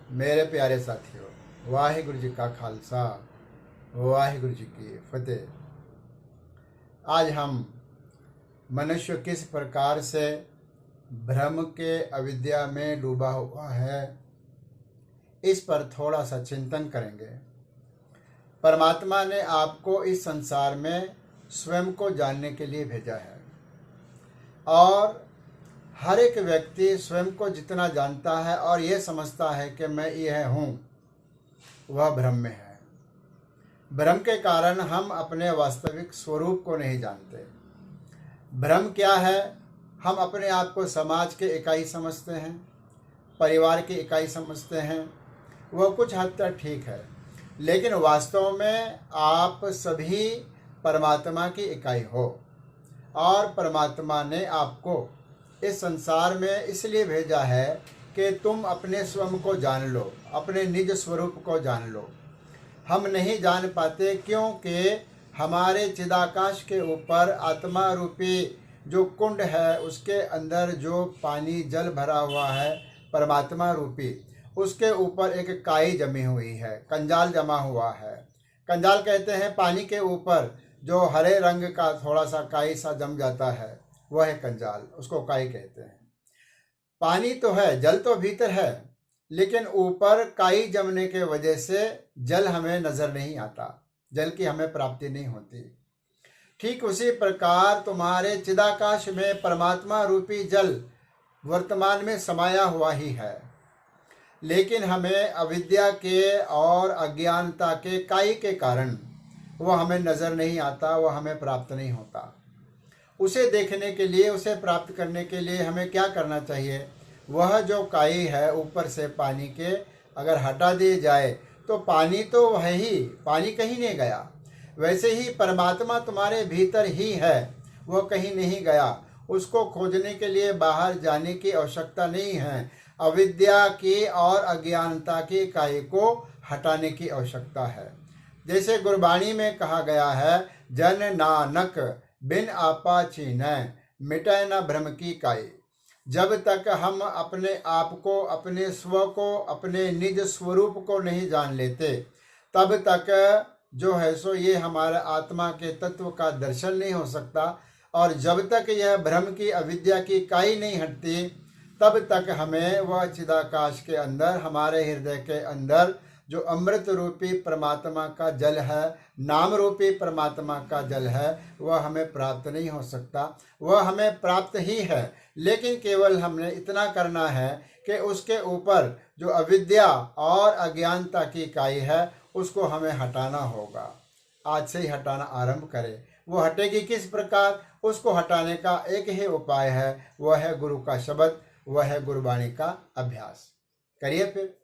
मेरे प्यारे साथियों, वाहिगुरु जी का खालसा, वाहिगुरु जी की फतेह। आज हम मनुष्य किस प्रकार से भ्रम के अविद्या में डूबा हुआ है, इस पर थोड़ा सा चिंतन करेंगे। परमात्मा ने आपको इस संसार में स्वयं को जानने के लिए भेजा है और हर एक व्यक्ति स्वयं को जितना जानता है और यह समझता है कि मैं यह हूँ, वह भ्रम में है। भ्रम के कारण हम अपने वास्तविक स्वरूप को नहीं जानते। भ्रम क्या है? हम अपने आप को समाज के इकाई समझते हैं, परिवार की इकाई समझते हैं। वह कुछ हद तक ठीक है, लेकिन वास्तव में आप सभी परमात्मा की इकाई हो और परमात्मा ने आपको इस संसार में इसलिए भेजा है कि तुम अपने स्वयं को जान लो, अपने निज स्वरूप को जान लो। हम नहीं जान पाते क्योंकि हमारे चिदाकाश के ऊपर आत्मा रूपी जो कुंड है, उसके अंदर जो पानी जल भरा हुआ है परमात्मा रूपी, उसके ऊपर एक काई जमी हुई है, कंजाल जमा हुआ है। कंजाल कहते हैं पानी के ऊपर जो हरे रंग का थोड़ा सा काई सा जम जाता है, वह है कंजाल, उसको काई कहते हैं। पानी तो है, जल तो भीतर है, लेकिन ऊपर काई जमने के वजह से जल हमें नजर नहीं आता, जल की हमें प्राप्ति नहीं होती। ठीक उसी प्रकार तुम्हारे चिदाकाश में परमात्मा रूपी जल वर्तमान में समाया हुआ ही है, लेकिन हमें अविद्या के और अज्ञानता के काई के कारण वह हमें नजर नहीं आता, वह हमें प्राप्त नहीं होता। उसे देखने के लिए, उसे प्राप्त करने के लिए हमें क्या करना चाहिए? वह जो काई है ऊपर से पानी के, अगर हटा दी जाए तो पानी तो वह ही, पानी कहीं नहीं गया। वैसे ही परमात्मा तुम्हारे भीतर ही है, वह कहीं नहीं गया। उसको खोजने के लिए बाहर जाने की आवश्यकता नहीं है। अविद्या की और अज्ञानता की काई को हटाने की आवश्यकता है। जैसे गुरबाणी में कहा गया है, जन नानक बिन आपा छीनय मिटै न भ्रम की काई। जब तक हम अपने आप को, अपने स्व को, अपने निज स्वरूप को नहीं जान लेते, तब तक जो है सो ये हमारा आत्मा के तत्व का दर्शन नहीं हो सकता। और जब तक यह भ्रम की अविद्या की काई नहीं हटती, तब तक हमें वह चिदाकाश के अंदर, हमारे हृदय के अंदर जो अमृत रूपी परमात्मा का जल है, नाम रूपी परमात्मा का जल है, वह हमें प्राप्त नहीं हो सकता। वह हमें प्राप्त ही है, लेकिन केवल हमने इतना करना है कि उसके ऊपर जो अविद्या और अज्ञानता की काई है, उसको हमें हटाना होगा। आज से ही हटाना आरंभ करें। वो हटेगी किस प्रकार? उसको हटाने का एक ही उपाय है, वह है गुरु का शब्द, वह है गुरबाणी का अभ्यास। करिए फिर।